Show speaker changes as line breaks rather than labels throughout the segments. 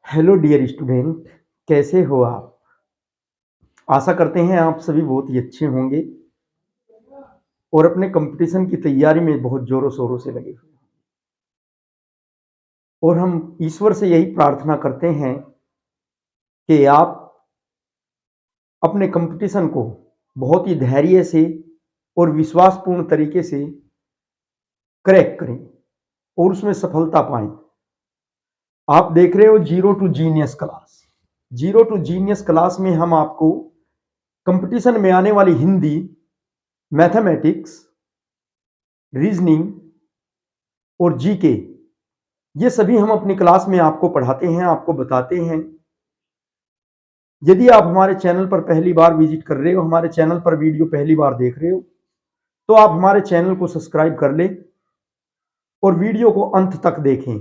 Hello dear student, कैसे हो आप? आशा करते हैं आप सभी बहुत ही अच्छे होंगे और अपने कंपटीशन की तैयारी में बहुत जोरों शोरों से लगे हुए। और हम ईश्वर से यही प्रार्थना करते हैं कि आप अपने कंपटीशन को बहुत ही धैर्य से और विश्वासपूर्ण तरीके से क्रैक करें और उसमें सफलता पाएं। आप देख रहे हो zero to genius class. Zero to genius class में हम आपको कंपटीशन में आने वाली हिंदी, मैथमेटिक्स, रीजनिंग और जीके, ये सभी हम अपनी क्लास में आपको पढ़ाते हैं, आपको बताते हैं। यदि आप हमारे चैनल पर पहली बार विजिट कर रहे हो, हमारे चैनल पर वीडियो पहली बार देख रहे हो, तो आप हमारे चैनल को सब्सक्राइब कर लें और वीडियो को अंत तक देखें,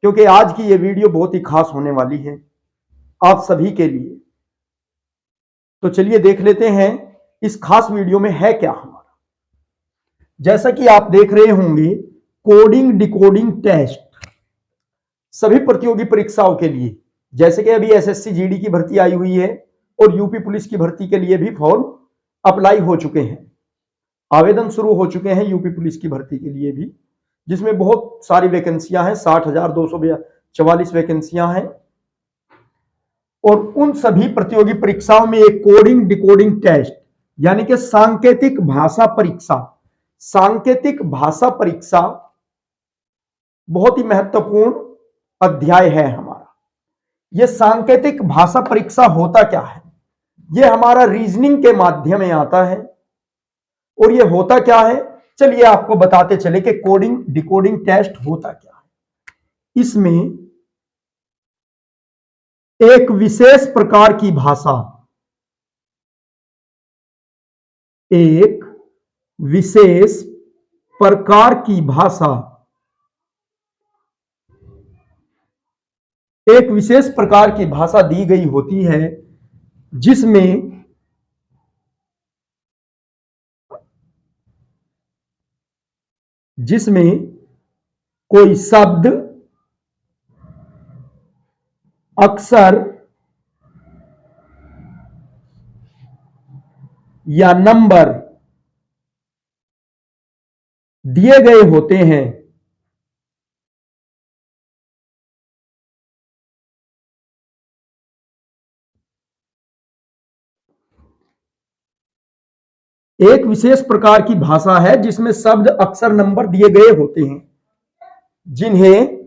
क्योंकि आज की ये वीडियो बहुत ही खास होने वाली है आप सभी के लिए। तो चलिए देख लेते हैं इस खास वीडियो में है क्या हमारा। जैसा कि आप देख रहे होंगे, कोडिंग डिकोडिंग टेस्ट सभी प्रतियोगी परीक्षाओं के लिए, जैसे कि अभी एसएससी जीडी की भर्ती आई हुई है और यूपी पुलिस की भर्ती के लिए भी फॉर्म अप्लाई हो चुके हैं, आवेदन शुरू हो चुके हैं यूपी पुलिस की भर्ती के लिए भी, जिसमें बहुत सारी वैकेंसियां हैं, 60,244 वैकेंसियां हैं। और उन सभी प्रतियोगी परीक्षाओं में एक कोडिंग डिकोडिंग टेस्ट यानी कि सांकेतिक भाषा परीक्षा, सांकेतिक भाषा परीक्षा बहुत ही महत्वपूर्ण अध्याय है हमारा। यह सांकेतिक भाषा परीक्षा होता क्या है? यह हमारा रीजनिंग के माध्यम में आता है। और यह होता क्या है, चलिए आपको बताते चले कि कोडिंग डिकोडिंग टेस्ट होता क्या है। इसमें एक विशेष प्रकार की भाषा, एक विशेष प्रकार की भाषा, एक विशेष प्रकार की भाषा दी गई होती है, जिसमें जिसमें कोई शब्द, अक्षर या नंबर दिए गए होते हैं। एक विशेष प्रकार की भाषा है जिसमें शब्द, अक्षर, नंबर दिए गए होते हैं, जिन्हें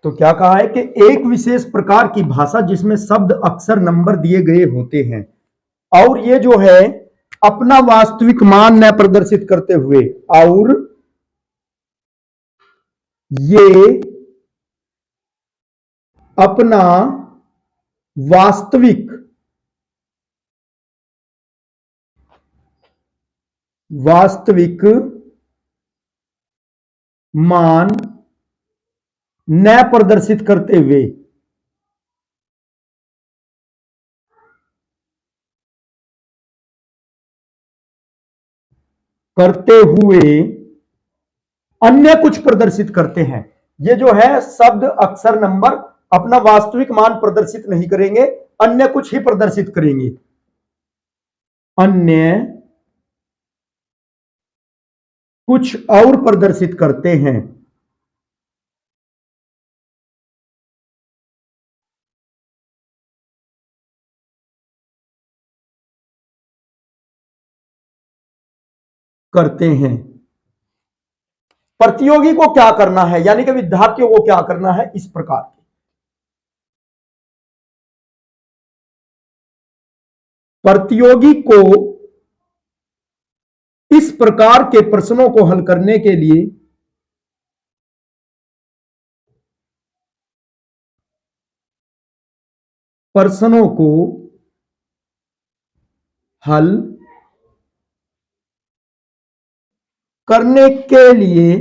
तो क्या कहा है कि एक विशेष प्रकार की भाषा जिसमें शब्द, अक्षर, नंबर दिए गए होते हैं और ये जो है अपना वास्तविक मान न प्रदर्शित करते हुए, और ये अपना वास्तविक वास्तविक मान न प्रदर्शित करते हुए अन्य कुछ प्रदर्शित करते हैं। ये जो है शब्द, अक्षर, नंबर अपना वास्तविक मान प्रदर्शित नहीं करेंगे, अन्य कुछ ही प्रदर्शित करेंगे, अन्य कुछ और प्रदर्शित करते हैं। करते हैं प्रतियोगी को क्या करना है, यानी कि विद्यार्थियों को क्या करना है, इस प्रकार के प्रतियोगी को इस प्रकार के प्रश्नों को हल करने के लिए प्रश्नों को हल करने के लिए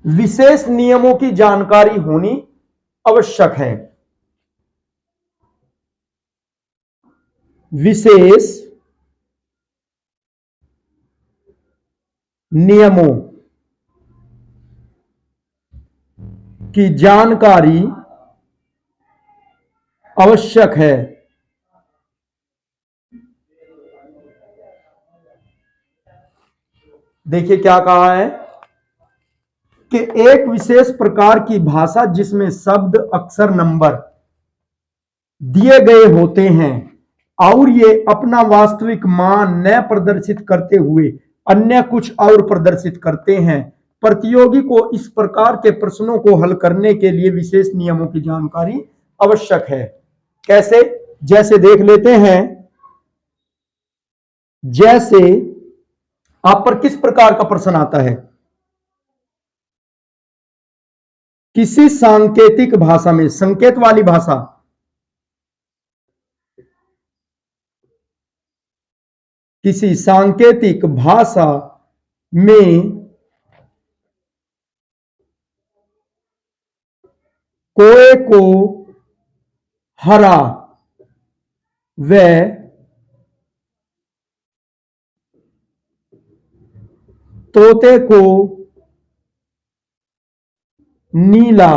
विशेष नियमों की जानकारी होनी आवश्यक है। विशेष नियमों की जानकारी आवश्यक है। देखिए क्या कहा है कि एक विशेष प्रकार की भाषा जिसमें शब्द, अक्षर, नंबर दिए गए होते हैं और ये अपना वास्तविक मान न प्रदर्शित करते हुए अन्य कुछ और प्रदर्शित करते हैं। प्रतियोगी को इस प्रकार के प्रश्नों को हल करने के लिए विशेष नियमों की जानकारी आवश्यक है। कैसे? जैसे देख लेते हैं, जैसे आप पर किस प्रकार का प्रश्न आता है, किसी सांकेतिक भाषा में, संकेत वाली भाषा, किसी सांकेतिक भाषा में कोए को हरा व तोते को नीला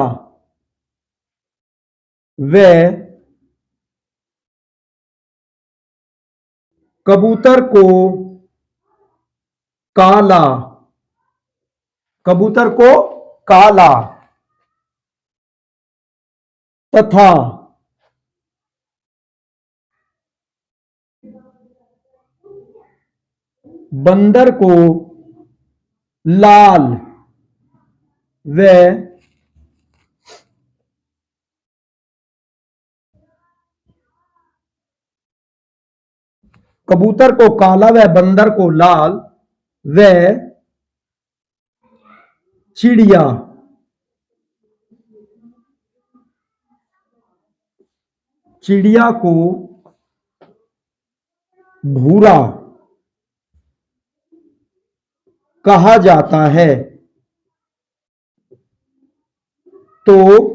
व कबूतर को काला, कबूतर को काला तथा बंदर को लाल व कबूतर को काला व बंदर को लाल व चिड़िया चिड़िया को भूरा कहा जाता है। तो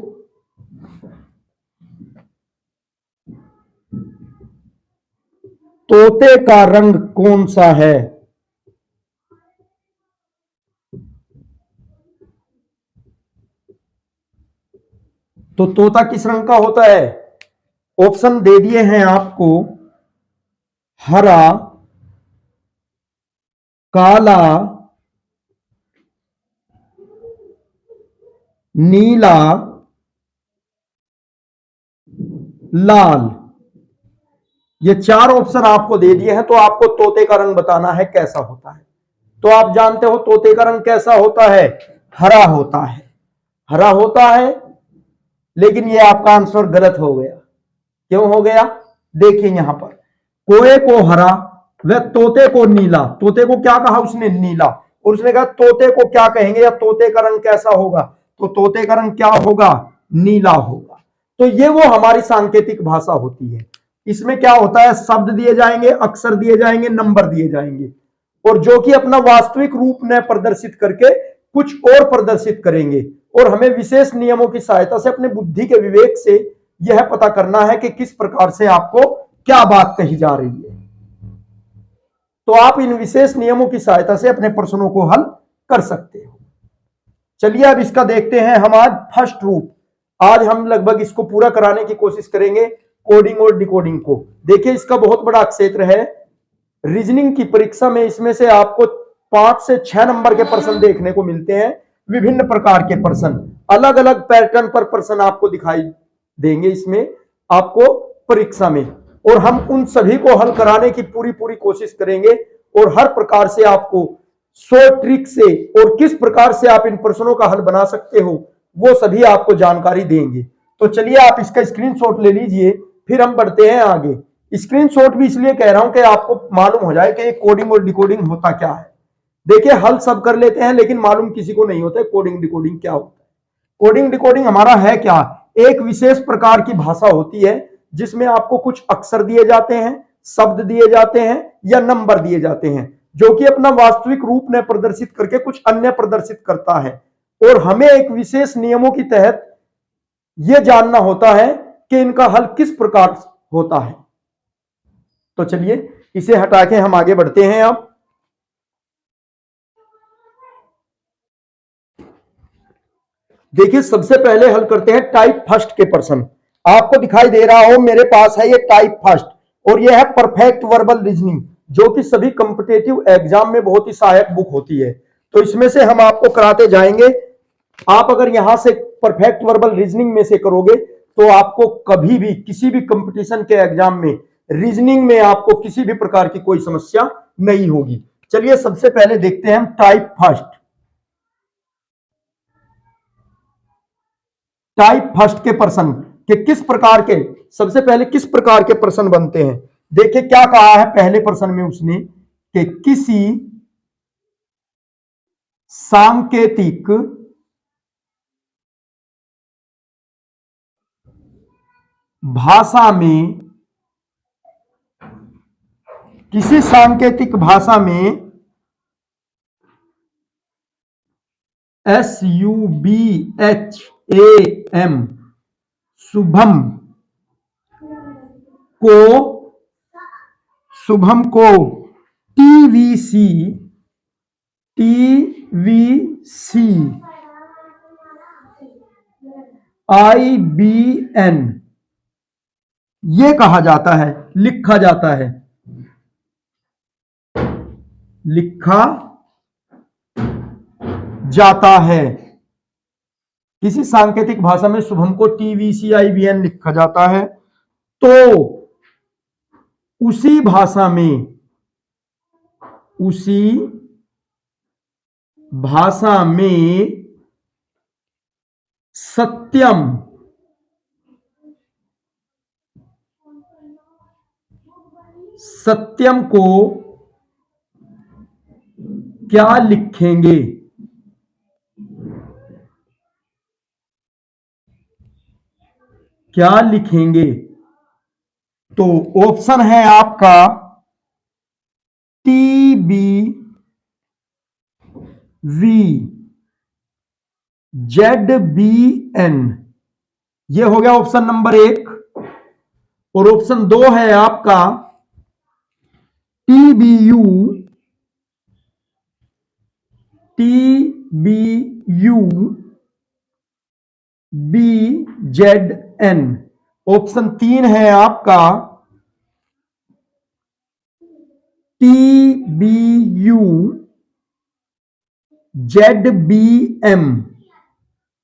तोते का रंग कौन सा है? तो तोता किस रंग का होता है? ऑप्शन दे दिए हैं आपको, हरा, काला, नीला, लाल। ये चार ऑप्शन आपको दे दिए हैं, तो आपको तोते का रंग बताना है कैसा होता है। तो आप जानते हो तोते का रंग कैसा होता है? हरा होता है, हरा होता है। लेकिन ये आपका आंसर गलत हो गया। क्यों हो गया? देखिए यहां पर, कोए को हरा व तोते को नीला। तोते को क्या कहा उसने? नीला। और उसने कहा तोते को क्या कहेंगे या तोते का रंग कैसा होगा? तो तोते का रंग क्या होगा? नीला होगा। तो ये वो हमारी सांकेतिक भाषा होती है। इसमें क्या होता है? शब्द दिए जाएंगे, अक्षर दिए जाएंगे, नंबर दिए जाएंगे, और जो कि अपना वास्तविक रूप न प्रदर्शित करके कुछ और प्रदर्शित करेंगे। और हमें विशेष नियमों की सहायता से अपने बुद्धि के विवेक से यह पता करना है कि किस प्रकार से आपको क्या बात कही जा रही है। तो आप इन विशेष नियमों की सहायता से अपने प्रश्नों को हल कर सकते हो। चलिए अब इसका देखते हैं हम आज फर्स्ट रूप। आज हम लगभग इसको पूरा कराने की कोशिश करेंगे, कोडिंग और डिकोडिंग को। देखिए इसका बहुत बड़ा क्षेत्र है। रीजनिंग की परीक्षा में इसमें से आपको 5 से 6 नंबर के प्रश्न देखने को मिलते हैं। विभिन्न प्रकार के प्रश्न, अलग अलग पैटर्न पर प्रश्न आपको दिखाई देंगे इसमें आपको परीक्षा में, और हम उन सभी को हल कराने की पूरी पूरी कोशिश करेंगे। और हर प्रकार से आपको 100 ट्रिक से और किस प्रकार से आप इन प्रश्नों का हल बना सकते हो वो सभी आपको जानकारी देंगे। तो चलिए आप इसका स्क्रीनशॉट ले लीजिए, फिर हम बढ़ते हैं आगे। स्क्रीनशॉट भी इसलिए कह रहा हूं कि आपको मालूम हो जाए कि ये कोडिंग और डिकोडिंग होता क्या है। देखिए हल सब कर लेते हैं लेकिन मालूम किसी को नहीं होता कोडिंग डिकोडिंग क्या होता है। कोडिंग डिकोडिंग हमारा है क्या? एक विशेष प्रकार की भाषा होती है जिसमें आपको कुछ अक्षर दिए जाते हैं, शब्द दिए जाते हैं या नंबर दिए जाते हैं, जो कि अपना वास्तविक रूप में प्रदर्शित करके कुछ अन्य प्रदर्शित करता है। और हमें एक विशेष नियमों के तहत यह जानना होता है कि इनका हल किस प्रकार होता है। तो चलिए इसे हटा के हम आगे बढ़ते हैं। अब देखिए सबसे पहले हल करते हैं टाइप फर्स्ट के प्रश्न। आपको दिखाई दे रहा हो मेरे पास है ये टाइप फर्स्ट और ये है परफेक्ट वर्बल रीजनिंग, जो कि सभी कॉम्पिटेटिव एग्जाम में बहुत ही सहायक बुक होती है। तो इसमें से हम आपको कराते जाएंगे। आप अगर यहां से परफेक्ट वर्बल रीजनिंग में से करोगे तो आपको कभी भी किसी भी कंपटीशन के एग्जाम में रीजनिंग में आपको किसी भी प्रकार की कोई समस्या नहीं होगी। चलिए सबसे पहले देखते हैं हम टाइप फर्स्ट। टाइप फर्स्ट के प्रश्न के किस प्रकार के, सबसे पहले किस प्रकार के प्रश्न बनते हैं। देखिए क्या कहा है पहले प्रश्न में उसने कि किसी सांकेतिक भाषा में, किसी सांकेतिक भाषा में SUBHAM शुभम को TVC IBN ये कहा जाता है, लिखा जाता है, लिखा जाता है। किसी सांकेतिक भाषा में शुभम को TVC IBN लिखा जाता है। तो उसी भाषा में सत्यम को क्या लिखेंगे। क्या लिखेंगे? तो ऑप्शन है आपका TBVZBN, ये हो गया ऑप्शन नंबर 1। और ऑप्शन 2 है आपका TBUBZN। ऑप्शन 3 है आपका TBUZBM।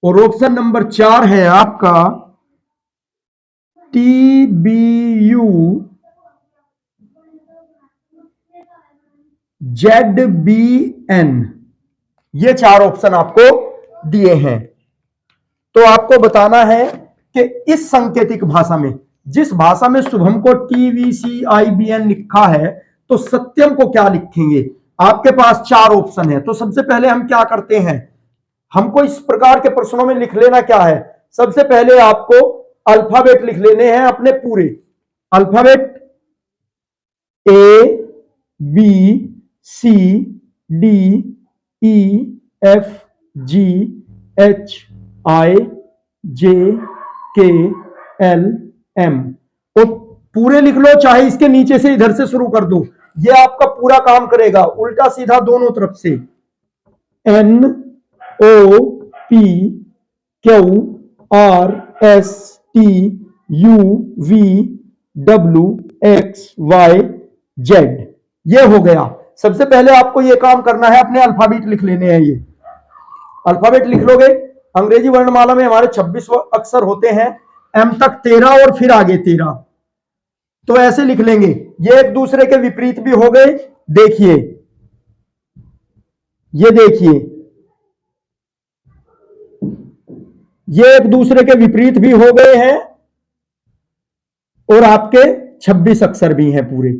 और ऑप्शन नंबर 4 है आपका TBUZBN। ये 4 ऑप्शन आपको दिए हैं। तो आपको बताना है कि इस सांकेतिक भाषा में, जिस भाषा में शुभम को TVC IBN लिखा है, तो सत्यम को क्या लिखेंगे। आपके पास 4 ऑप्शन है। तो सबसे पहले हम क्या करते हैं, हमको इस प्रकार के प्रश्नों में लिख लेना क्या है, सबसे पहले आपको अल्फाबेट लिख लेने हैं अपने पूरे। अल्फाबेट ABCDEFGHIJKLM और पूरे लिख लो, चाहे इसके नीचे से इधर से शुरू कर दो, ये आपका पूरा काम करेगा, उल्टा सीधा दोनों तरफ से। NOPQRSTUVWXYZ, ये हो गया। सबसे पहले आपको ये काम करना है, अपने अल्फाबेट लिख लेने हैं। ये अल्फाबेट लिख लोगे। अंग्रेजी वर्णमाला में हमारे 26 अक्षर होते हैं, एम तक 13 और फिर आगे 13। तो ऐसे लिख लेंगे। ये एक दूसरे के विपरीत भी हो गए। देखिए, ये देखिए, ये एक दूसरे के विपरीत भी हो गए हैं और आपके 26 अक्षर भी हैं पूरे।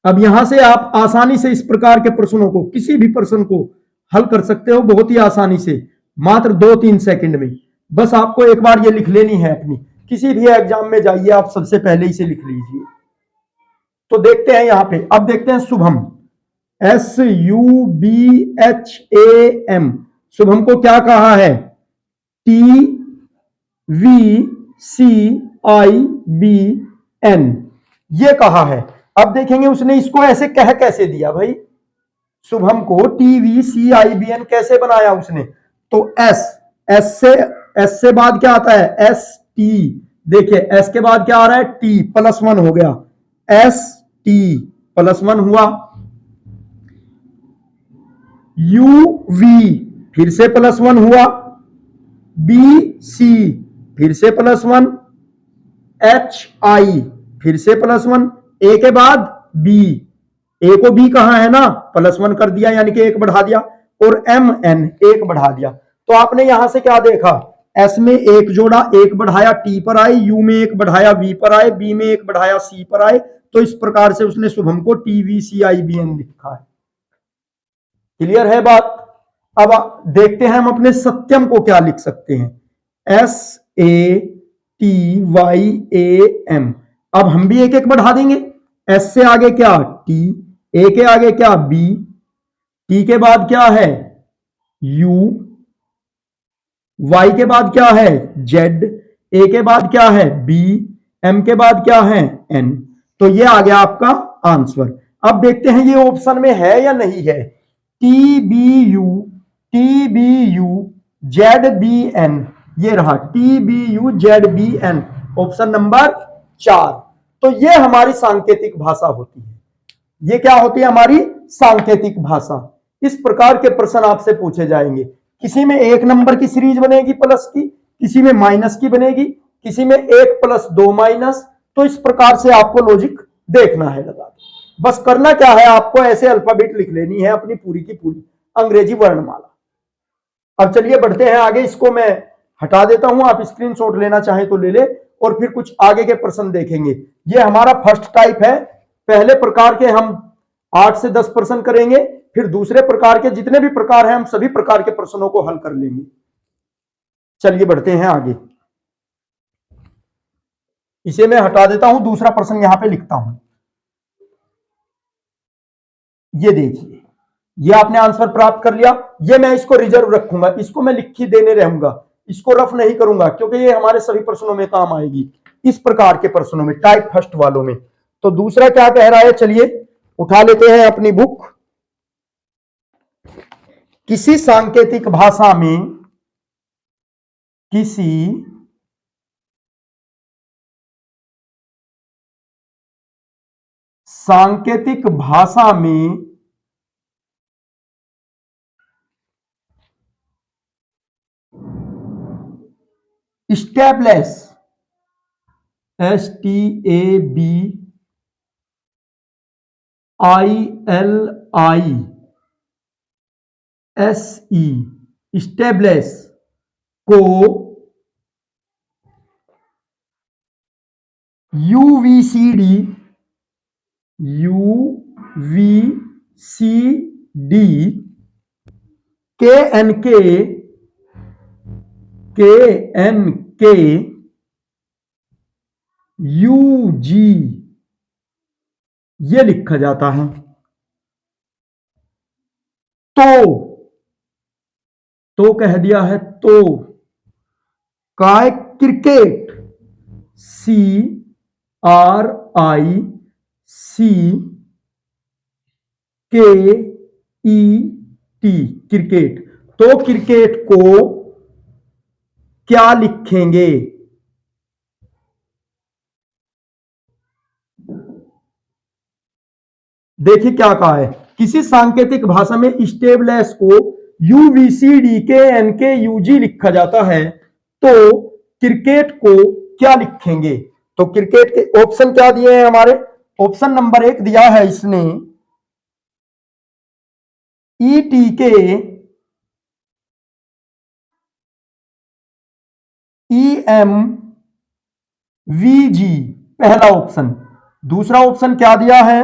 अब यहां से आप आसानी से इस प्रकार के प्रश्नों को, किसी भी प्रश्न को हल कर सकते हो बहुत ही आसानी से, मात्र 2-3 सेकंड में। बस आपको एक बार ये लिख लेनी है अपनी, किसी भी एग्जाम में जाइए आप सबसे पहले इसे लिख लीजिए। तो देखते हैं यहां पे, अब देखते हैं शुभम, SUBHAM, शुभम को क्या कहा है, TVCIBN ये कहा है। अब देखेंगे उसने इसको ऐसे कह कैसे दिया भाई, शुभम को TVCIBN कैसे बनाया उसने। तो एस से बाद क्या आता है, ST। देखिए एस के बाद क्या आ रहा है, T +1 हो गया, ST +1 हुआ। UV फिर से +1 हुआ, BC फिर से +1, HI फिर से +1, A के बाद B, ए को बी कहां है ना, +1 कर दिया यानी कि एक बढ़ा दिया, और MN एक बढ़ा दिया। तो आपने यहां से क्या देखा, एस में एक जोड़ा, एक बढ़ाया टी पर आए, यू में एक बढ़ाया वी पर आए, बी में एक बढ़ाया सी पर आए। तो इस प्रकार से उसने शुभम को TVCIBN लिखा है। क्लियर है बात। अब देखते हैं हम अपने सत्यम को क्या लिख सकते हैं, SATYAM। अब हम भी एक एक बढ़ा देंगे, एस से आगे क्या टी, ए के आगे क्या बी, टी के बाद क्या है यू, वाई के बाद क्या है जेड, ए के बाद क्या है बी, एम के बाद क्या है एन। तो ये आ गया आपका आंसर। अब देखते हैं ये ऑप्शन में है या नहीं है, TBU ZBN, ये रहा TBU ZBN, ऑप्शन नंबर 4। तो ये हमारी सांकेतिक भाषा होती है, ये क्या होती है हमारी सांकेतिक भाषा। इस प्रकार के प्रश्न आपसे पूछे जाएंगे, किसी में 1 नंबर की सीरीज बनेगी प्लस की, किसी में माइनस की बनेगी, किसी में 1 + 2 माइनस। तो इस प्रकार से आपको लॉजिक देखना है लगा के। बस करना क्या है, आपको ऐसे अल्फाबेट लिख लेनी है अपनी पूरी की पूरी अंग्रेजी वर्णमाला। अब चलिए बढ़ते हैं आगे, इसको मैं हटा देता हूं, आप स्क्रीनशॉट लेना चाहें तो ले ले, और फिर कुछ आगे के प्रश्न देखेंगे। ये हमारा फर्स्ट टाइप है, पहले प्रकार के हम 8 से 10 प्रश्न करेंगे, फिर दूसरे प्रकार के जितने भी प्रकार हैं हम सभी प्रकार के प्रश्नों को हल कर लेंगे। चलिए बढ़ते हैं आगे, इसे मैं हटा देता हूं, दूसरा प्रश्न यहां पे लिखता हूं। ये देखिए, ये आपने आंसर प्राप्त कर लिया, ये मैं इसको रिजर्व रखूंगा, इसको मैं लिख ही देने रहूंगा, इसको रफ नहीं करूंगा, क्योंकि ये हमारे सभी प्रश्नों में काम आएगी, इस प्रकार के प्रश्नों में, टाइप फर्स्ट वालों में। तो दूसरा क्या कह रहा है, चलिए उठा लेते हैं अपनी बुक। किसी सांकेतिक भाषा में, किसी सांकेतिक भाषा में स्टेबलेस, STABILISE, स्टेबलेस को UVCD KNK UG ये लिखा जाता है। तो कह दिया है, तो काय क्रिकेट, CRICKET, क्रिकेट। तो क्रिकेट को क्या लिखेंगे, देखिए क्या कहा है, किसी सांकेतिक भाषा में स्टेबलेस को UVCDKNKUG लिखा जाता है, तो क्रिकेट को क्या लिखेंगे। तो क्रिकेट के ऑप्शन क्या दिए हैं हमारे, ऑप्शन नंबर 1 दिया है इसने ETK EMVG, पहला ऑप्शन। दूसरा ऑप्शन क्या दिया है,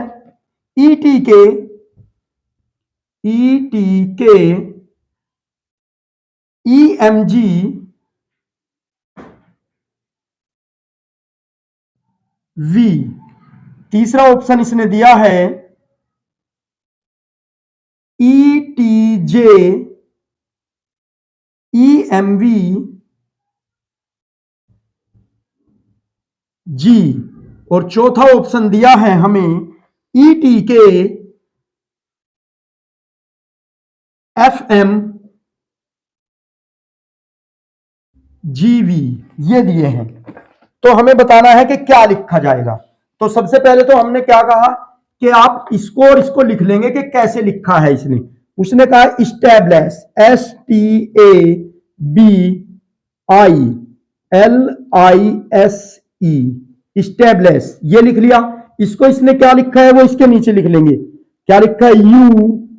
ETK EMG V। तीसरा ऑप्शन इसने दिया है ETJ EMV G। और चौथा ऑप्शन दिया है हमें ईटी के FM GV ये दिए हैं, तो हमें बताना है कि क्या लिखा जाएगा। तो सबसे पहले तो हमने क्या कहा कि आप इसको और इसको लिख लेंगे कि कैसे लिखा है इसने। उसने कहा स्टैब्लिश, STABILISE, स्टैब्लिश ये लिख लिया। इसको इसने क्या लिखा है वो इसके नीचे लिख लेंगे। क्या लिखा है? UVCD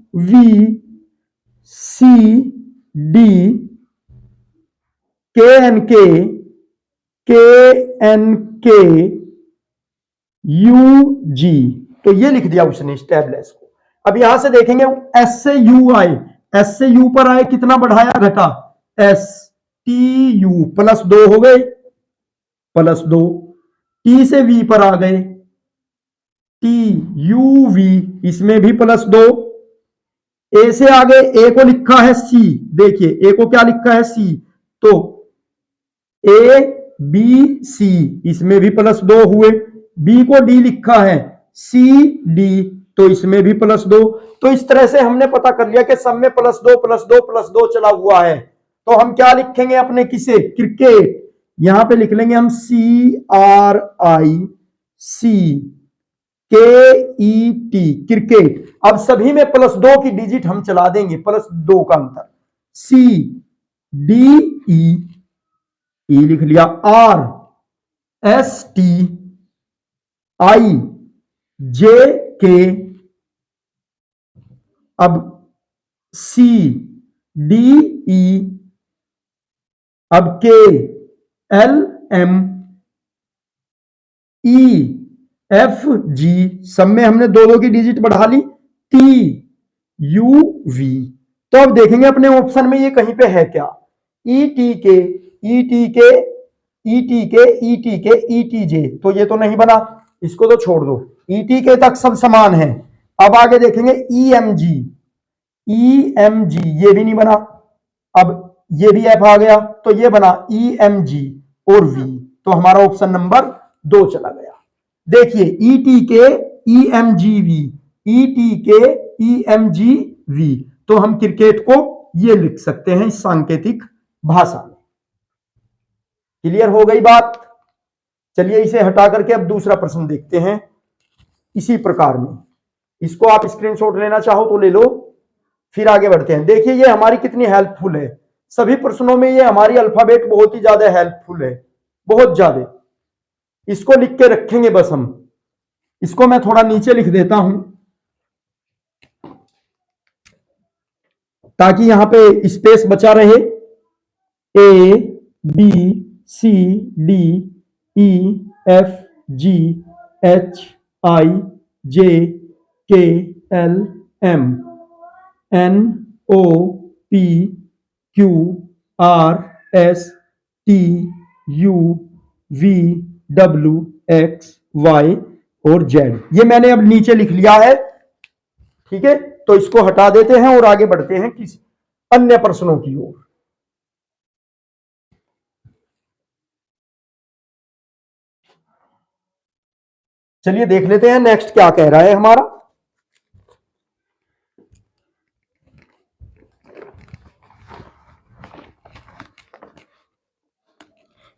KNK तो ये लिख दिया उसने स्टैब्लिश को। अब यहां से देखेंगे एस से यू आए, एस से यू पर आए, कितना बढ़ाया घटा? STU +2 हो गए, +2। टी से वी पर आ गए, TUV इसमें भी +2। ए से आगे ए को लिखा है सी, देखिए ए को क्या लिखा है? सी, तो ABC इसमें भी +2 हुए। बी को डी लिखा है, CD तो इसमें भी +2। तो इस तरह से हमने पता कर लिया कि सब में +2 +2 +2 चला हुआ है। तो हम क्या लिखेंगे अपने किसे? क्रिकेट। यहां पे लिख लेंगे हम CRICKET क्रिकेट। अब सभी में +2 की डिजिट हम चला देंगे, +2 का अंतर। CDE लिख लिया, RSTIJK, अब CDE, अब KLMEFG सब में हमने 2-2 की डिजिट बढ़ा ली। TUV तो अब देखेंगे अपने ऑप्शन में ये कहीं पे है क्या? ETK ETJ तो ये तो नहीं बना, इसको तो छोड़ दो, ETK तक सब समान है। अब आगे देखेंगे EMG ये भी नहीं बना। अब ये भी F आ गया, तो ये बना EMG और V, तो हमारा ऑप्शन नंबर 2 चला गया। देखिए ETK EMGV तो हम क्रिकेट को ये लिख सकते हैं इस सांकेतिक भाषा में। क्लियर हो गई बात? चलिए इसे हटा करके अब दूसरा प्रश्न देखते हैं इसी प्रकार में। इसको आप स्क्रीनशॉट लेना चाहो तो ले लो, फिर आगे बढ़ते हैं। देखिए ये हमारी कितनी हेल्पफुल है, सभी प्रश्नों में ये हमारी अल्फाबेट बहुत ही ज्यादा हेल्पफुल है, बहुत ज्यादा। इसको लिख के रखेंगे बस हम। इसको मैं थोड़ा नीचे लिख देता हूं ताकि यहां पे स्पेस बचा रहे। ABCDEFGHIJKLMNOPQRSTUVWXY और Z, ये मैंने अब नीचे लिख लिया है। ठीक है, तो इसको हटा देते हैं और आगे बढ़ते हैं किस अन्य प्रश्नों की ओर। चलिए देख लेते हैं नेक्स्ट क्या कह रहा है हमारा।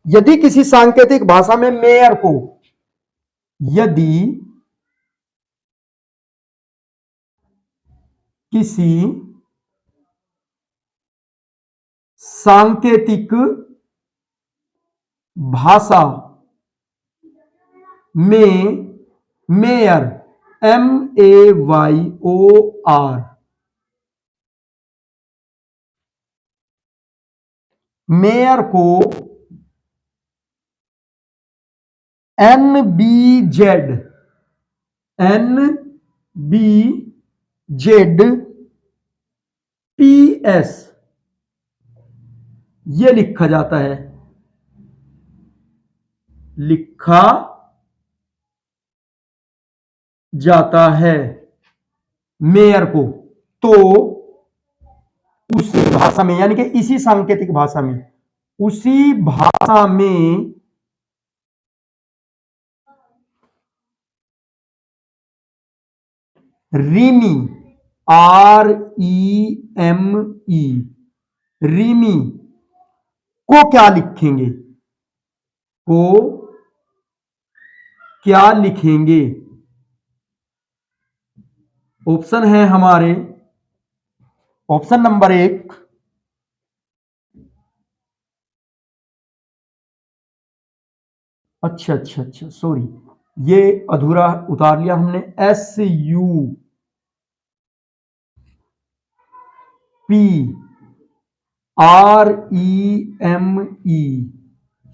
यदि किसी सांकेतिक भाषा में मेयर को, यदि किसी सांकेतिक भाषा में मेयर MAYOR मेयर को NBZPS ये लिखा जाता है, लिखा जाता है मेयर को, तो उसी भाषा में यानी कि इसी सांकेतिक भाषा में, उसी भाषा में रीमी, REME, रीमी को क्या लिखेंगे? को क्या लिखेंगे? ऑप्शन है हमारे, ऑप्शन नंबर 1, अच्छा अच्छा अच्छा सॉरी, ये अधूरा उतार लिया हमने, SUPREME,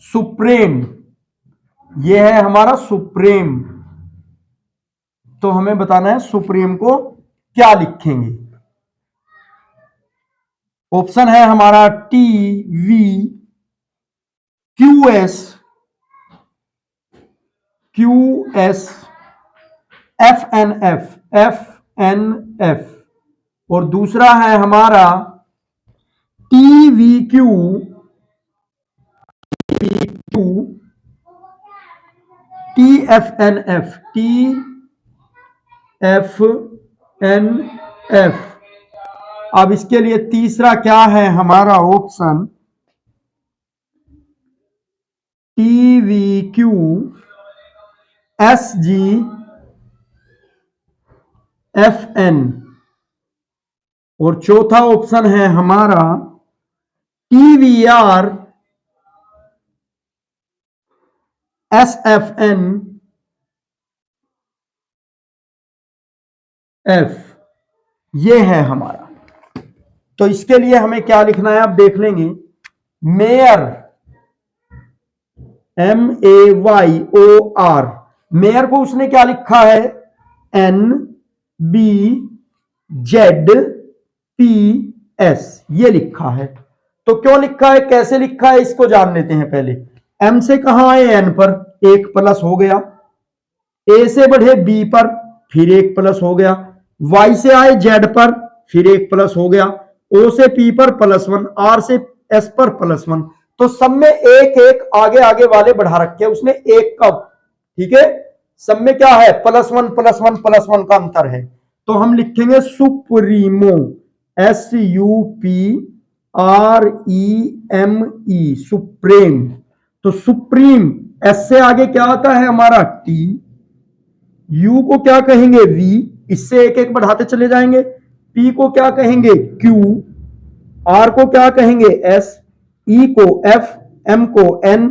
सुप्रीम, ये है हमारा सुप्रीम। तो हमें बताना है सुप्रीम को क्या लिखेंगे। ऑप्शन है हमारा TVQS, FNF, और दूसरा है हमारा TVQ, TFNF। अब इसके लिए तीसरा क्या है हमारा ऑप्शन, TVQSGFN, और चौथा ऑप्शन है हमारा TVRSFNF, ये है हमारा। तो इसके लिए हमें क्या लिखना है आप देख लेंगे। मेयर, MAYOR, मेयर को उसने क्या लिखा है, NBZPS, ये लिखा है। तो क्यों लिखा है, कैसे लिखा है, इसको जान लेते हैं पहले। M से कहां आए, N पर, एक प्लस हो गया। A से बढ़े B पर, फिर एक प्लस हो गया। Y से आए Z पर, फिर एक प्लस हो गया। O से P पर +1, R से S पर +1। तो सब में एक एक आगे आगे वाले बढ़ा रखे उसने एक का, ठीक है। सब में क्या है, +1 +1 +1 का अंतर है। तो हम लिखेंगे सुप्रीमो, SUPREME, सुप्रीम। तो सुप्रीम, एस से आगे क्या आता है हमारा T, U को क्या कहेंगे V, इससे एक एक बढ़ाते चले जाएंगे। P को क्या कहेंगे Q, R को क्या कहेंगे S, E को F, M को N,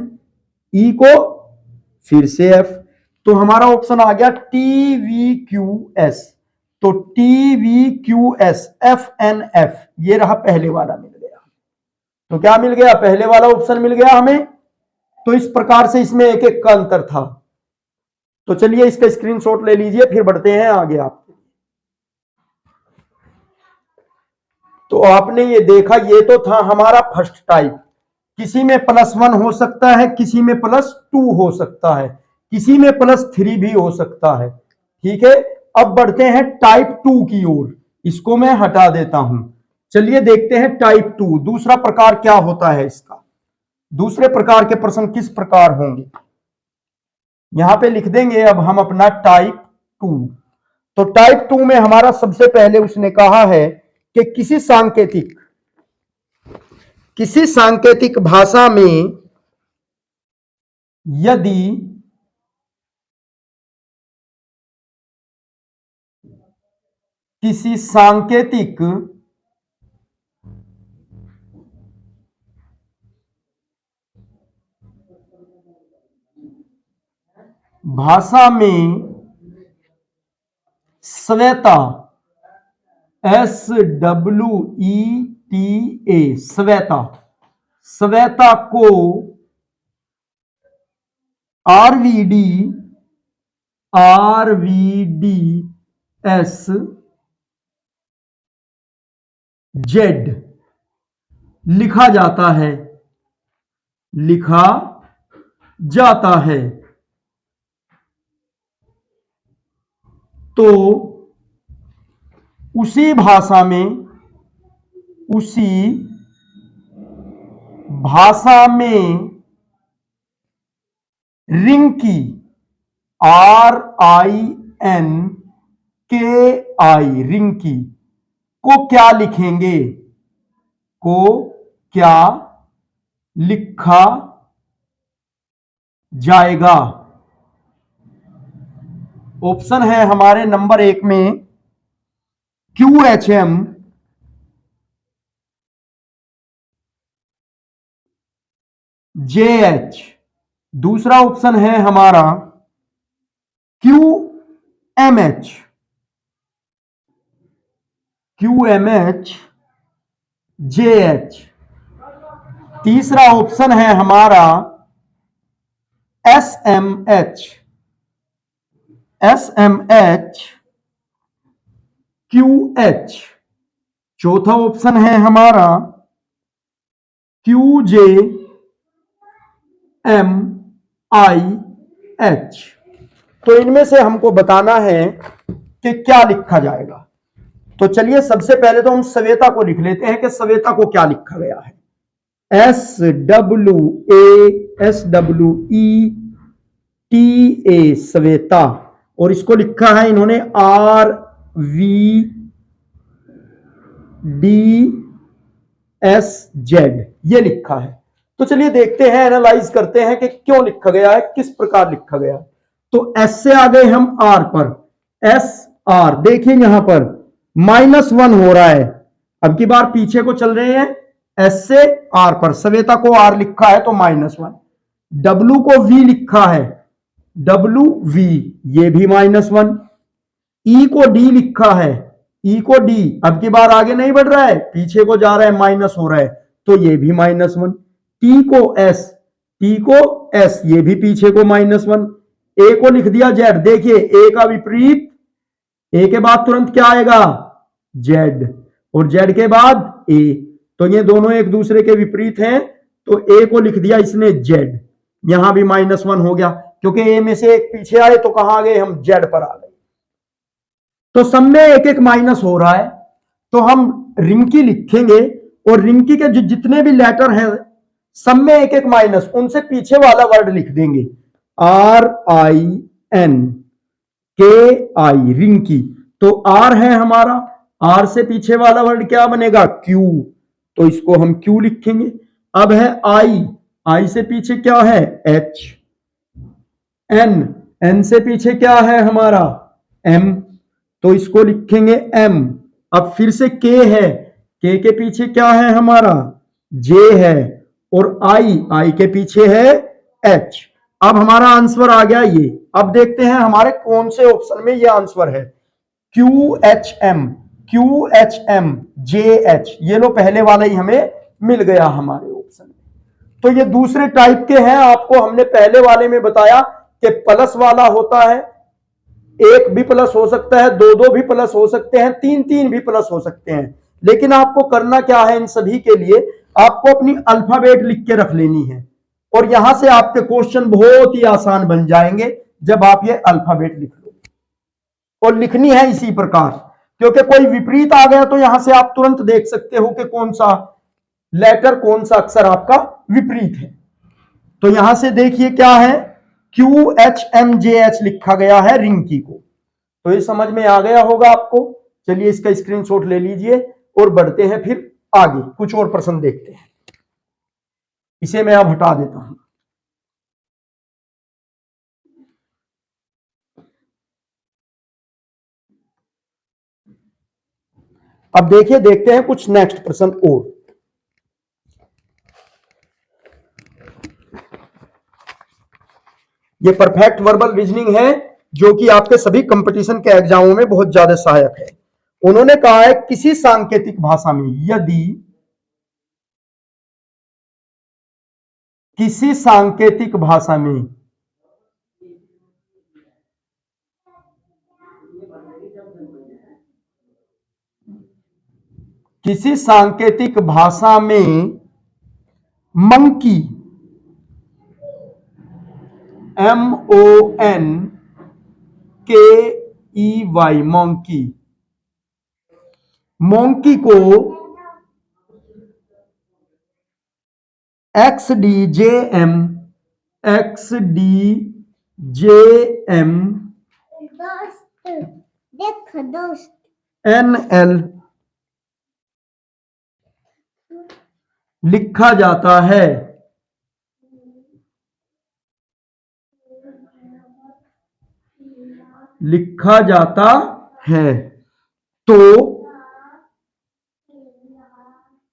E को फिर से F। तो हमारा ऑप्शन आ गया TVQS। तो TVQSFNF, ये रहा पहले वाला मिल गया। तो क्या मिल गया, पहले वाला ऑप्शन मिल गया हमें। तो इस प्रकार से इसमें एक एक का अंतर था। तो चलिए इसका स्क्रीनशॉट ले लीजिए, फिर बढ़ते हैं आगे। आप तो आपने ये देखा, ये तो था हमारा फर्स्ट टाइप। किसी में +1 हो सकता है, किसी में +2 हो सकता है, किसी में +3 भी हो सकता है, ठीक है। अब बढ़ते हैं टाइप 2 की ओर, इसको मैं हटा देता हूं। चलिए देखते हैं टाइप 2 दूसरा प्रकार क्या होता है इसका, दूसरे प्रकार के प्रश्न किस प्रकार होंगे। यहां पे लिख देंगे अब हम अपना टाइप 2। तो टाइप 2 में हमारा सबसे पहले उसने कहा है कि किसी सांकेतिक भाषा में यदि किसी सांकेतिक भाषा में स्वेता, SWETA, स्वेता, स्वेता को RVDSZ लिखा जाता है, लिखा जाता है। तो उसी भाषा में रिंकी, RINKY के आई रिंकी को क्या लिखेंगे, को क्या लिखा जाएगा। ऑप्शन है हमारे नंबर 1 में QHM, JH। दूसरा ऑप्शन है हमारा QMH, JH। तीसरा ऑप्शन है हमारा SMH, QH। चौथा ऑप्शन है हमारा QJMIH। तो इनमें से हमको बताना है कि क्या लिखा जाएगा। तो चलिए सबसे पहले तो हम सवेता को लिख लेते हैं कि सवेता को क्या लिखा गया है। SWASWETA, सवेता। और इसको लिखा है इन्होंने RVDSZ, ये लिखा है। तो चलिए देखते हैं, एनालाइज करते हैं कि क्यों लिखा गया है, किस प्रकार लिखा गया है। तो S से आ गए हम R पर। SR देखिए यहां पर -1 हो रहा है। अब की बार पीछे को चल रहे हैं, S से R पर। सवेता को R लिखा है तो -1। W को V लिखा है, WV, ये भी -1। E को D लिखा है, E को D, अब की बार आगे नहीं बढ़ रहा है, पीछे को जा रहा है, माइनस हो रहा है, तो ये भी -1। T को S, ये भी पीछे को -1। A को लिख दिया Z, देखिए A का विपरीत, A के बाद तुरंत क्या आएगा, Z, और Z के बाद A, तो ये दोनों एक दूसरे के विपरीत हैं, तो A को लिख दिया इसने Z। यहां भी -1 हो गया, क्योंकि A में से एक पीछे आए तो कहां आ गए हम, Z पर आ गए। तो सब में एक एक माइनस हो रहा है, तो हम रिंकी लिखेंगे और रिंकी के जितने भी लेटर हैं सब में एक एक माइनस, उनसे पीछे वाला वर्ड लिख देंगे, RINKI, रिंकी। तो R है हमारा, R से पीछे वाला वर्ड क्या बनेगा, Q, तो इसको हम Q लिखेंगे। अब है I से पीछे क्या है, H। N से पीछे क्या है हमारा, M, तो इसको लिखेंगे M। अब फिर से K है, K के पीछे क्या है हमारा, J है, और I के पीछे है H। अब हमारा आंसर आ गया ये। अब देखते हैं हमारे कौन से ऑप्शन में ये आंसर है, QHM, JH, ये लो पहले वाला ही हमें मिल गया हमारे ऑप्शन में। तो ये दूसरे टाइप के हैं, आपको हमने पहले वाले में बताया कि प्लस वाला होता है, एक भी प्लस हो सकता है, दो भी प्लस हो सकते हैं, तीन भी प्लस हो सकते हैं। लेकिन आपको करना क्या है, इन सभी के लिए आपको अपनी अल्फाबेट लिख के रख लेनी है, और यहां से आपके क्वेश्चन बहुत ही आसान बन जाएंगे जब आप ये अल्फाबेट लिख लो। और लिखनी है इसी प्रकार, क्योंकि कोई विपरीत आ गया तो यहां से आप तुरंत देख सकते हो कि कौन सा लेटर, कौन सा अक्षर आपका विपरीत है। तो यहां से देखिए क्या है, QHMJH लिखा गया है रिंकी को। तो ये समझ में आ गया होगा आपको। चलिए इसका स्क्रीनशॉट ले लीजिए और बढ़ते हैं फिर आगे, कुछ और प्रश्न देखते हैं। इसे मैं अब हटा देता हूं। अब देखिए, देखते हैं कुछ नेक्स्ट प्रश्न और। ये परफेक्ट वर्बल रीजनिंग है, जो कि आपके सभी कंपटीशन के एग्जामों में बहुत ज्यादा सहायक है। उन्होंने कहा है किसी सांकेतिक भाषा में, यदि किसी सांकेतिक भाषा में किसी सांकेतिक भाषा में मंकी, MONKEY, मोंकी को XDJM
देख दोस्त,
NL लिखा जाता है। लिखा जाता है तो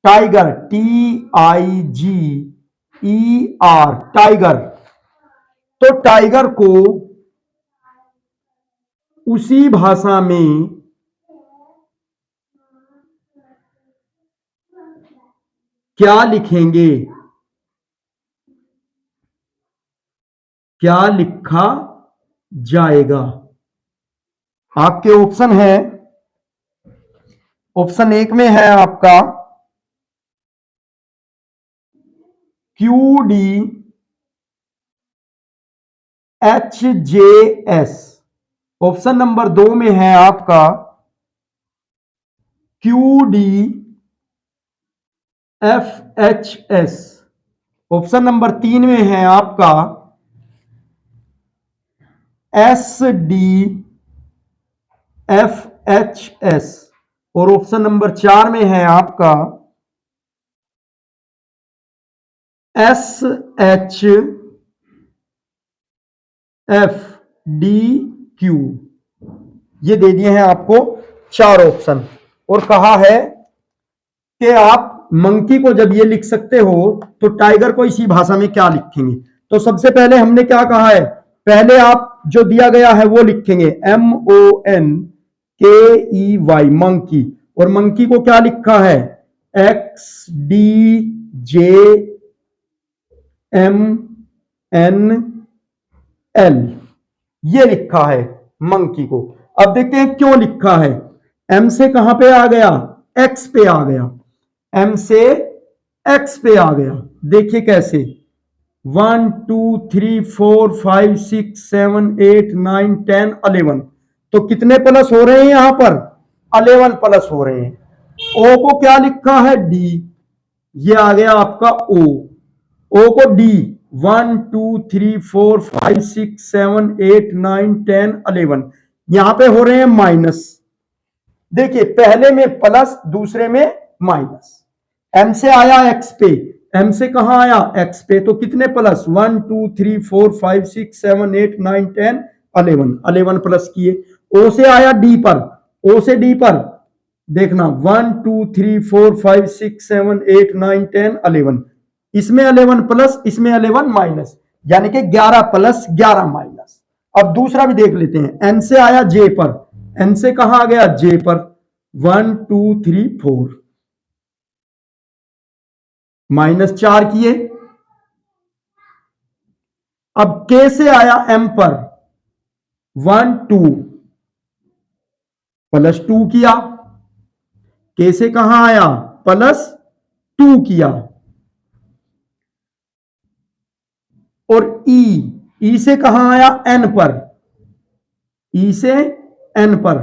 टाइगर TIGER टाइगर, तो टाइगर को उसी भाषा में क्या लिखेंगे? क्या लिखा जाएगा? आपके ऑप्शन है, ऑप्शन 1 में है आपका QDHJS, ऑप्शन नंबर 2 में है आपका QDFHS, ऑप्शन नंबर 3 में है आपका SDFHS और ऑप्शन नंबर 4 में है आपका SHFDQ। ये दे दिए हैं आपको 4 ऑप्शन और कहा है कि आप मंकी को जब ये लिख सकते हो तो टाइगर को इसी भाषा में क्या लिखेंगे? तो सबसे पहले हमने क्या कहा है, पहले आप जो दिया गया है वो लिखेंगे MONKEY मंकी, और मंकी को क्या लिखा है XDJMNL, ये लिखा है मंकी को। अब देखते हैं क्यों लिखा है। एम से कहां पे आ गया, एक्स पे आ गया, एम से एक्स पे आ गया। देखिए कैसे 1 2 3 4 5 6 7 8 9 10 11, तो कितने प्लस हो रहे हैं यहां पर 11 प्लस हो रहे हैं। ओ को क्या लिखा है डी, ये आ गया आपका ओ, ओ को डी 1 2 3 4 5 6 7 8 9 10 11, यहां पे हो रहे हैं माइनस। देखिए पहले में प्लस दूसरे में माइनस। एम से आया एक्स पे, एम से कहां आया एक्स पे, तो कितने प्लस 1 2 3 4 5 6 7 8 9 10 11, 11 प्लस किए। ओ से आया डी पर, ओ से डी पर देखना 1 2 3 4 5 6 7 8 9 10 11, इसमें 11 प्लस इसमें 11 माइनस, यानी कि 11 प्लस 11 माइनस। अब दूसरा भी देख लेते हैं, एन से आया जे पर, एन से कहां आ गया जे पर 1 2 3 4 -4 किए। अब के से आया एम पर 1 2 +2 किया, के से कहां आया +2 किया, और ई से कहां आया एन पर, ई से एन पर,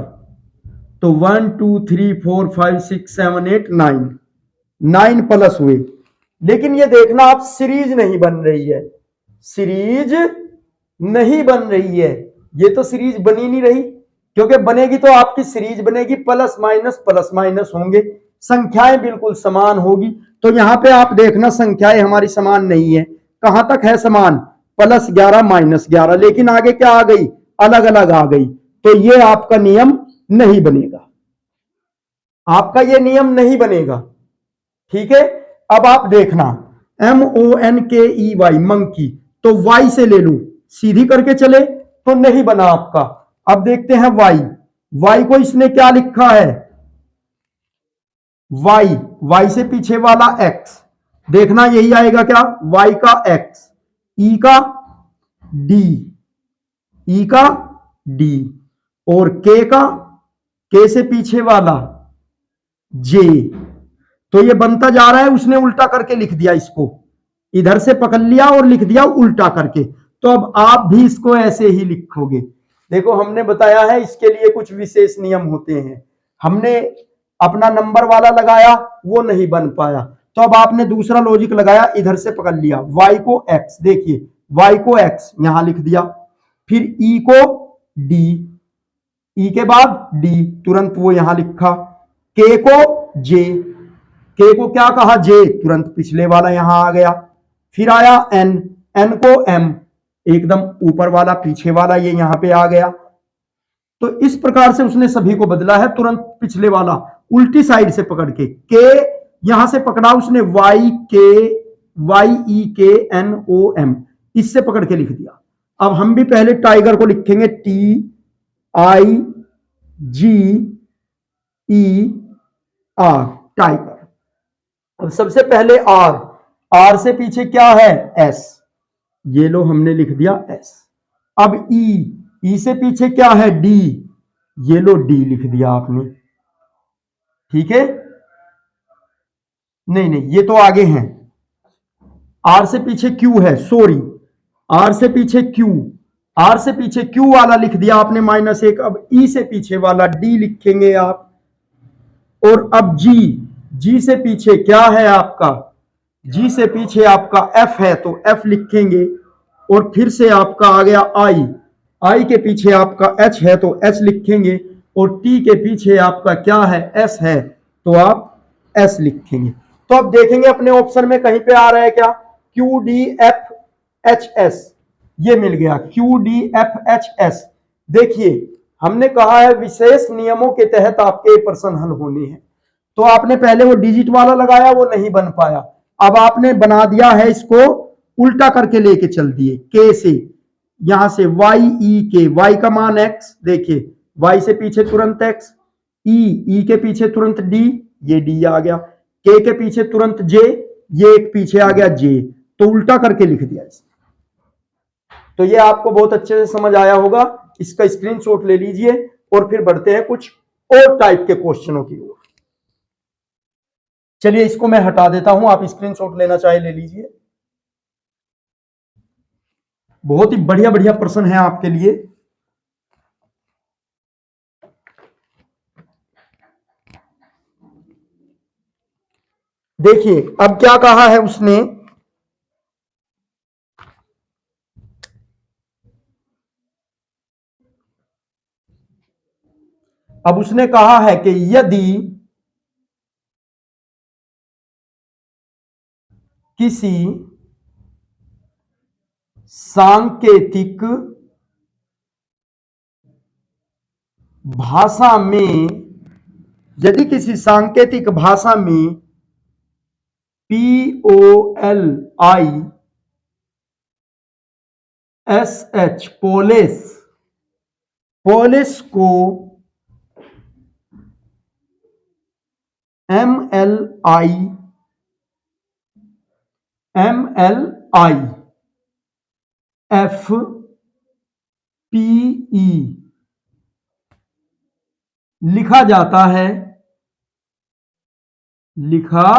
तो 1 2 3 4 5 6 7 8 9, 9 प्लस हुए। लेकिन ये देखना आप सीरीज नहीं बन रही है, सीरीज नहीं बन रही है, ये तो सीरीज बनी नहीं रही, क्योंकि बनेगी तो आपकी सीरीज बनेगी प्लस माइनस होंगे, संख्याएं बिल्कुल समान होगी। तो यहां पे आप देखना संख्याएं हमारी समान नहीं है, कहां तक है समान +11 -11, लेकिन आगे क्या आ गई अलग अलग आ गई, तो ये आपका नियम नहीं बनेगा, आपका ये नियम नहीं बनेगा। ठीक है, अब आप देखना MONKEY मंकी, तो वाई से ले लो, सीधी करके चले तो नहीं बना आपका। अब देखते हैं वाई, वाई को इसने क्या लिखा है वाई, वाई से पीछे वाला एक्स, देखना यही आएगा क्या वाई का एक्स, ई का डी, ई का डी, और के से पीछे वाला जे, तो ये बनता जा रहा है, उसने उल्टा करके लिख दिया, इसको इधर से पकड़ लिया और लिख दिया उल्टा करके। तो अब आप भी इसको ऐसे ही लिखोगे। देखो हमने बताया है इसके लिए कुछ विशेष नियम होते हैं, हमने अपना नंबर वाला लगाया वो नहीं बन पाया, तो अब आपने दूसरा लॉजिक लगाया, इधर से पकड़ लिया y को x, देखिए y को x यहां लिख दिया, फिर e को d, ई के बाद डी, तुरंत वो यहां लिखा। के को जे, के को क्या कहा जे, तुरंत पिछले वाला यहां आ गया। फिर आया एन, एन को एम, एकदम ऊपर वाला पीछे वाला ये यहां पे आ गया। तो इस प्रकार से उसने सभी को बदला है, तुरंत पिछले वाला उल्टी साइड से पकड़ के यहां से पकड़ा उसने, वाई ई के एन ओ एम, इससे पकड़ के लिख दिया। अब हम भी पहले टाइगर को लिखेंगे T I G E R, tiger. अब सबसे पहले आर, आर से पीछे क्या है, एस, ये लो हमने लिख दिया एस। अब ई से पीछे क्या है, डी, ये लो डी लिख दिया आपने, ठीक है। नहीं नहीं, ये तो आगे हैं। आर से पीछे क्यू है, सॉरी, आर से पीछे क्यू, आर से पीछे क्यू वाला लिख दिया आपने -1। अब ई से पीछे वाला डी लिखेंगे आप। और अब जी से पीछे क्या है आपका, जी से पीछे आपका एफ है, तो एफ लिखेंगे। और फिर से आपका आ गया आई, आई के पीछे आपका एच है, तो एच लिखेंगे। और टी के पीछे आपका क्या है, एस है, तो आप एस लिखेंगे। तो अब देखेंगे अपने ऑप्शन में कहीं पे आ रहा है क्या, Q D F H S, ये मिल गया, Q D F H S. देखिए हमने कहा है विशेष नियमों के तहत आपके प्रश्न हल होने हैं, तो आपने पहले वो डिजिट वाला लगाया, वो नहीं बन पाया। अब आपने बना दिया है, इसको उल्टा करके लेके चल दिए, के से, यहां से वाई ई के, वाई का मान एक्स, देखिए वाई से पीछे तुरंत एक्स, ई के पीछे तुरंत डी, ये डी आ गया, के पीछे तुरंत जे, ये एक पीछे आ गया जे, तो उल्टा करके लिख दिया इसे। तो ये आपको बहुत अच्छे से समझ आया होगा, इसका स्क्रीनशॉट ले लीजिए और फिर बढ़ते हैं कुछ और टाइप के क्वेश्चनों की ओर। चलिए इसको मैं हटा देता हूं, आप स्क्रीनशॉट लेना चाहे ले लीजिए। बहुत ही बढ़िया बढ़िया प्रश्न है आपके लिए। देखिए अब क्या कहा है उसने, अब उसने कहा है कि यदि किसी सांकेतिक भाषा में, यदि किसी सांकेतिक भाषा में POLISH पोलिस को MLIFPE लिखा जाता है, लिखा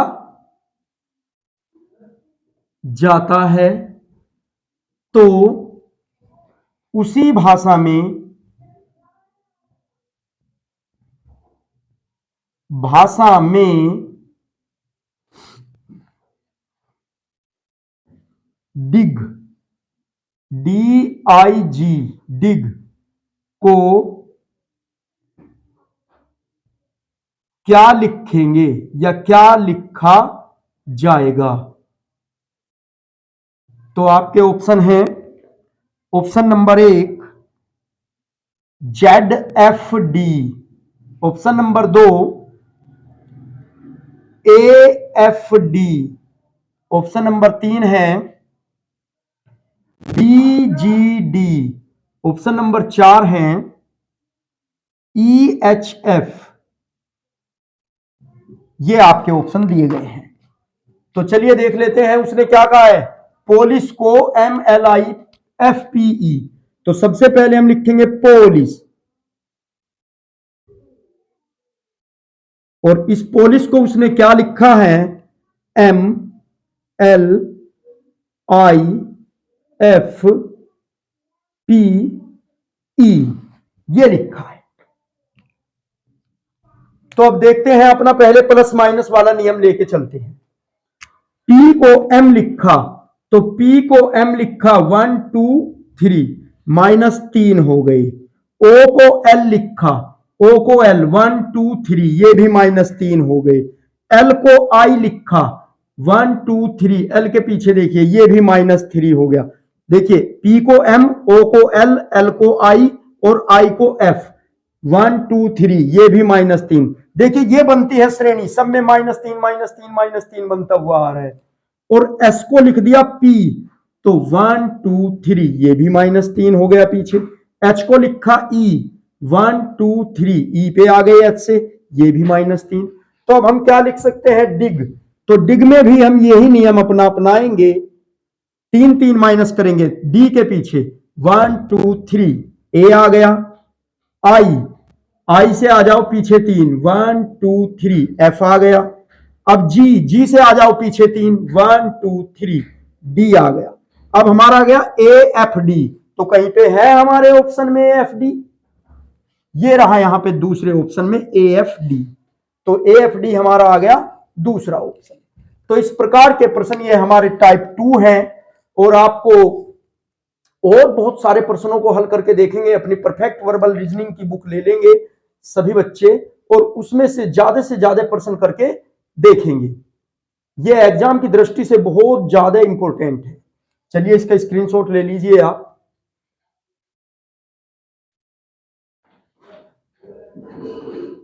जाता है, तो उसी भाषा में डिग DIG डिग को क्या लिखेंगे या क्या लिखा जाएगा। तो आपके ऑप्शन हैं, option number 1 ZFD, option number 2 AFD, option number 3 है BGD, ऑप्शन नंबर 4 है EHF। ये आपके ऑप्शन दिए गए हैं। तो चलिए देख लेते हैं उसने क्या कहा है, पोलिस को MLIFPE, तो सबसे पहले हम लिखेंगे पोलिस, और इस पोलिस को उसने क्या लिखा है, MLIFPE, ये लिखा है। तो अब देखते हैं, अपना पहले प्लस माइनस वाला नियम लेके चलते हैं। P को M लिखा, तो P को M लिखा 1 2 3, -3 हो गई। ओ को एल लिखा, ओ को एल 1 2 3 ये भी -3 हो गए। एल को आई लिखा 1 2 3 एल के पीछे देखिए ये भी -3 हो गया। देखिए पी को एम, ओ को एल, एल को आई और आई को एफ 1 2 3 ये भी -3। देखिए ये बनती है श्रेणी, सब में -3 -3 -3 बनता हुआ आ रहा है। और एस को लिख दिया पी तो 1 2 3 ये भी -3 हो गया पीछे। एच को लिखा ई 1 2 3 ई पे आ गए एच से ये भी -3। तो अब हम क्या लिख सकते हैं डिग, तो डिग में भी हम यही नियम अपनाएंगे, 3 3 माइनस करेंगे डी के पीछे 1 2 3 ए आ गया। आई, आई से आ जाओ पीछे 3 1 2 3 एफ आ गया। अब जी, जी से आ जाओ पीछे 3 1 2 3 डी आ गया। अब हमारा आ गया ए एफ डी, तो कहीं पे है हमारे ऑप्शन में एफ डी, ये रहा यहां पे दूसरे ऑप्शन में ए एफ डी, तो ए एफ डी हमारा आ गया दूसरा ऑप्शन। तो इस प्रकार के प्रश्न ये हमारे टाइप 2 हैं और आपको और बहुत सारे प्रश्नों को हल करके देखेंगे। अपनी परफेक्ट वर्बल रीजनिंग की बुक ले लेंगे सभी बच्चे और उसमें से ज्यादा प्रश्न करके देखेंगे। यह एग्जाम की दृष्टि से बहुत ज्यादा इंपॉर्टेंट है। चलिए इसका स्क्रीनशॉट ले लीजिए आप।